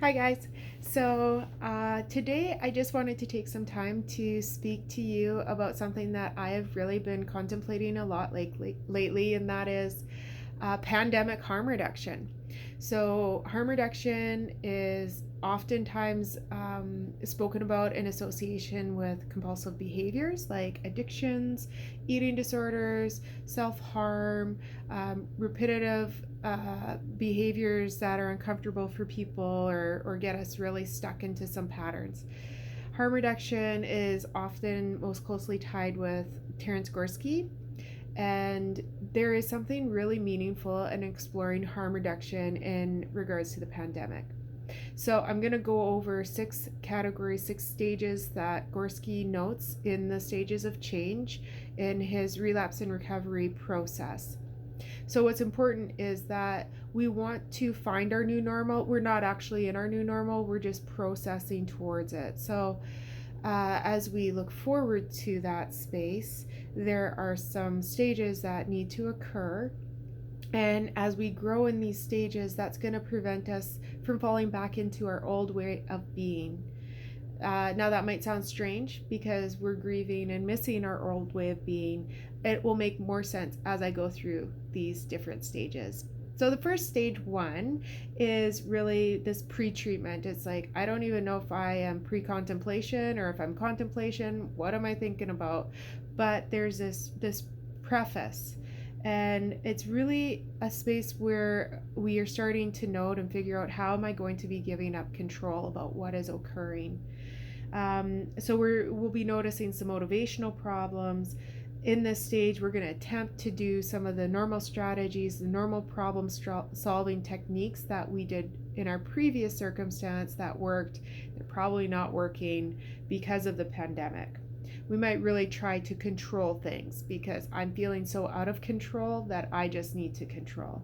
Hi, guys. Today I just wanted to take some time to speak to you about something that I have really been contemplating a lot lately, and that is pandemic harm reduction. So, harm reduction is oftentimes spoken about in association with compulsive behaviors like addictions, eating disorders, self harm, repetitive behaviors that are uncomfortable for people or get us really stuck into some patterns. Harm reduction is often most closely tied with Terence Gorski, and there is something really meaningful in exploring harm reduction in regards to the pandemic. So, I'm going to go over six categories, six stages that Gorski notes in the stages of change in his relapse and recovery process. So, what's important is that we want to find our new normal. We're not actually in our new normal, we're just processing towards it. As we look forward to that space, there are some stages that need to occur. And as we grow in these stages, that's going to prevent us from falling back into our old way of being. Now, that might sound strange because we're grieving and missing our old way of being. It will make more sense as I go through these different stages. So, the first stage one is really this pre treatment. It's like, I don't even know if I am pre contemplation or if I'm contemplation. What am I thinking about? But there's this preface. And it's really a space where we are starting to note and figure out how am I going to be giving up control about what is occurring. We'll be noticing some motivational problems. In this stage, we're going to attempt to do some of the normal strategies, the normal problem solving techniques that we did in our previous circumstance that worked. They're probably not working because of the pandemic. We might really try to control things because I'm feeling so out of control that I just need to control.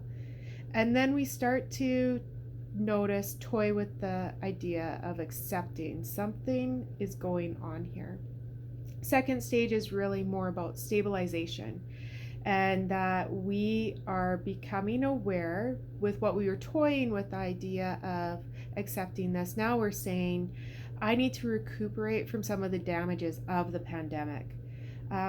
And then we start to notice, toy with the idea of accepting something is going on here. Second stage is really more about stabilization, and that we are becoming aware with what we were toying with the idea of accepting this. Now we're saying, I need to recuperate from some of the damages of the pandemic.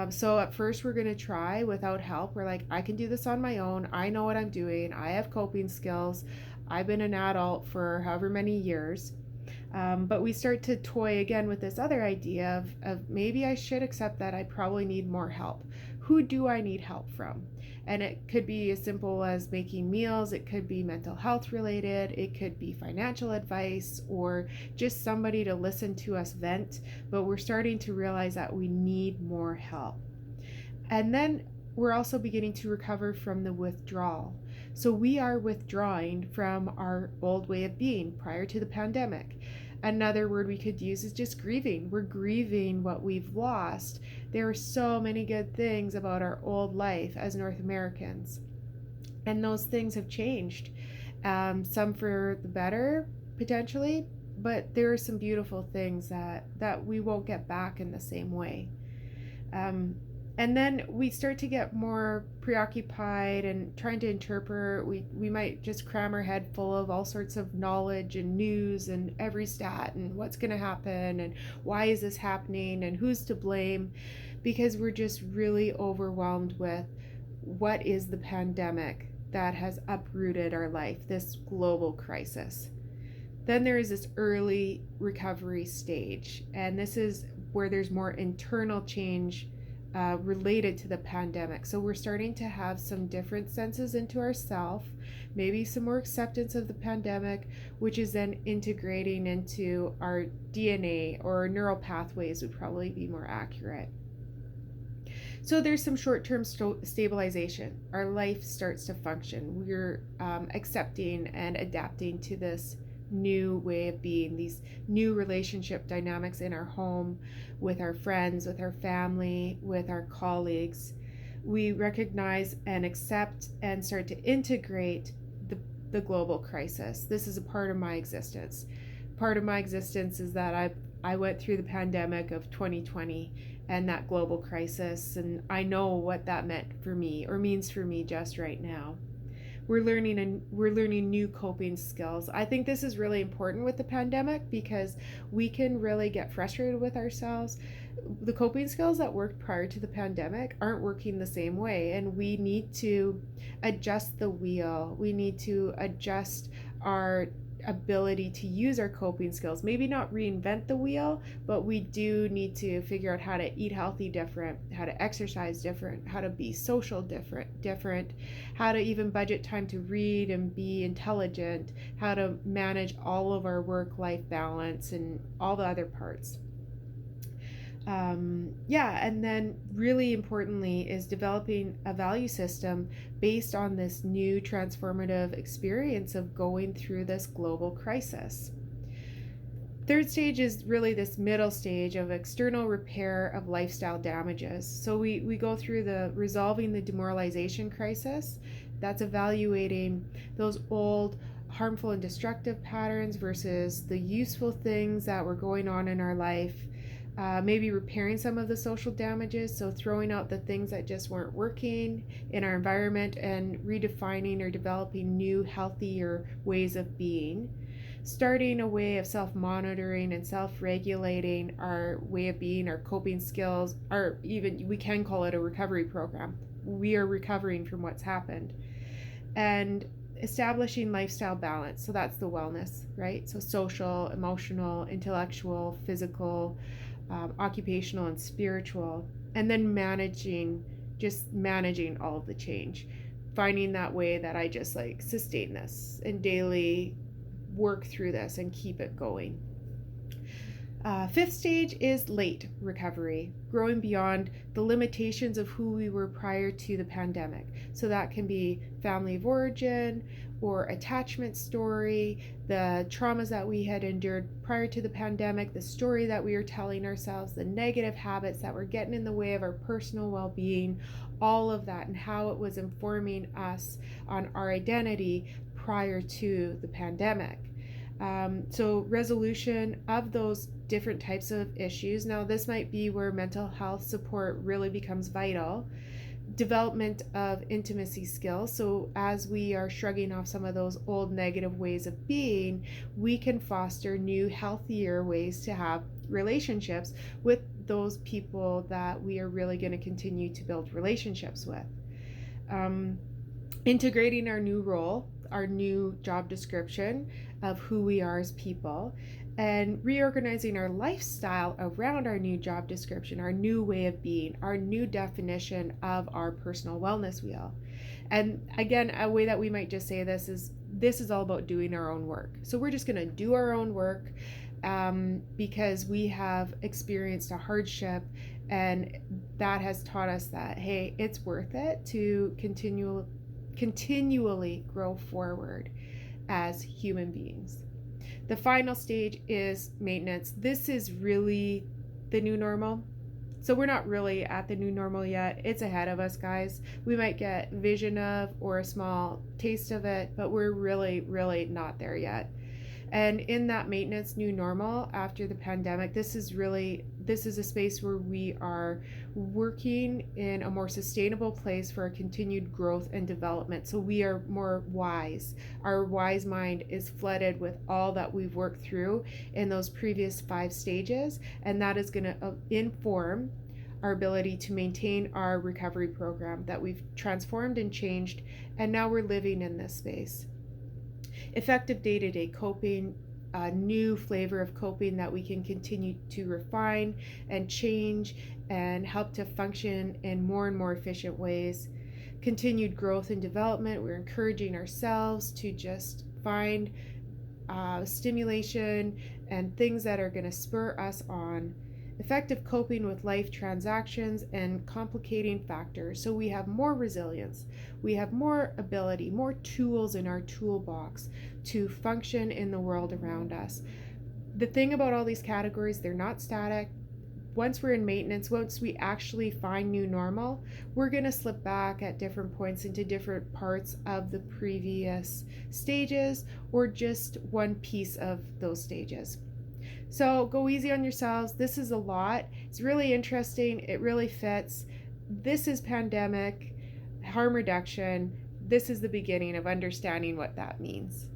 So at first we're going to try without help. We're like, I can do this on my own. I know what I'm doing. I have coping skills. I've been an adult for however many years. But we start to toy again with this other idea of maybe I should accept that I probably need more help. Who do I need help from? And it could be as simple as making meals, it could be mental health related, it could be financial advice, or just somebody to listen to us vent. But we're starting to realize that we need more help. And then we're also beginning to recover from the withdrawal. So we are withdrawing from our old way of being prior to the pandemic. Another word we could use is just grieving. We're grieving what we've lost. There are so many good things about our old life as North Americans, and those things have changed. Some for the better, potentially, but there are some beautiful things that we won't get back in the same way. Um, and then we start to get more preoccupied and trying to interpret. We might just cram our head full of all sorts of knowledge and news and every stat and what's going to happen and why is this happening and who's to blame, because we're just really overwhelmed with what is the pandemic that has uprooted our life, this global crisis. Then there is this early recovery stage, and this is where there's more internal change related to the pandemic. So we're starting to have some different senses into ourself, maybe some more acceptance of the pandemic, which is then integrating into our DNA, or our neural pathways would probably be more accurate. So there's some short-term stabilization. Our life starts to function. We're accepting and adapting to this new way of being, these new relationship dynamics in our home, with our friends, with our family, with our colleagues. We recognize and accept and start to integrate the global crisis. This is a part of my existence. Part of my existence is that I went through the pandemic of 2020 and that global crisis, and I know what that meant for me or means for me just right now. we're learning new coping skills. I think this is really important with the pandemic because we can really get frustrated with ourselves. The coping skills that worked prior to the pandemic aren't working the same way, and we need to adjust the wheel. We need to adjust our ability to use our coping skills. Maybe not reinvent the wheel, but we do need to figure out how to eat healthy different, how to exercise different, how to be social different, how to even budget time to read and be intelligent, how to manage all of our work-life balance and all the other parts. And then really importantly is developing a value system based on this new transformative experience of going through this global crisis. Third stage is really this middle stage of external repair of lifestyle damages. So we go through the resolving the demoralization crisis. That's evaluating those old harmful and destructive patterns versus the useful things that were going on in our life. Maybe repairing some of the social damages, so throwing out the things that just weren't working in our environment and redefining or developing new, healthier ways of being. Starting a way of self-monitoring and self-regulating our way of being, our coping skills, or even we can call it a recovery program. We are recovering from what's happened. And establishing lifestyle balance. So that's the wellness, right? So social, emotional, intellectual, physical, occupational, and spiritual. And then managing all of the change. Finding that way that I just like sustain this and daily work through this and keep it going. Fifth stage is late recovery, growing beyond the limitations of who we were prior to the pandemic. So that can be family of origin or attachment story, the traumas that we had endured prior to the pandemic, the story that we were telling ourselves, the negative habits that were getting in the way of our personal well-being, all of that, and how it was informing us on our identity prior to the pandemic. So resolution of those different types of issues. Now, this might be where mental health support really becomes vital. Development of intimacy skills. So as we are shrugging off some of those old negative ways of being, we can foster new, healthier ways to have relationships with those people that we are really going to continue to build relationships with. Integrating our new role, our new job description of who we are as people, and reorganizing our lifestyle around our new job description, our new way of being, our new definition of our personal wellness wheel. And again, a way that we might just say this is all about doing our own work. So we're just going to do our own work because we have experienced a hardship, and that has taught us that, hey, it's worth it to continually grow forward as human beings. The final stage is maintenance. This is really the new normal. So we're not really at the new normal yet. It's ahead of us, guys. We might get vision of or a small taste of it, but we're really, really not there yet. And in that maintenance new normal after the pandemic, this is a space where we are working in a more sustainable place for our continued growth and development. So we are more wise. Our wise mind is flooded with all that we've worked through in those previous 5 stages, and that is going to inform our ability to maintain our recovery program that we've transformed and changed, and now we're living in this space. Effective day-to-day coping, a new flavor of coping that we can continue to refine and change and help to function in more and more efficient ways. Continued growth and development. We're encouraging ourselves to just find stimulation and things that are going to spur us on. Effective coping with life transactions and complicating factors. So we have more resilience, we have more ability, more tools in our toolbox to function in the world around us. The thing about all these categories, they're not static. Once we're in maintenance, once we actually find new normal, we're going to slip back at different points into different parts of the previous stages or just one piece of those stages. So go easy on yourselves. This is a lot. It's really interesting. It really fits. This is pandemic, harm reduction. this is the beginning of understanding what that means.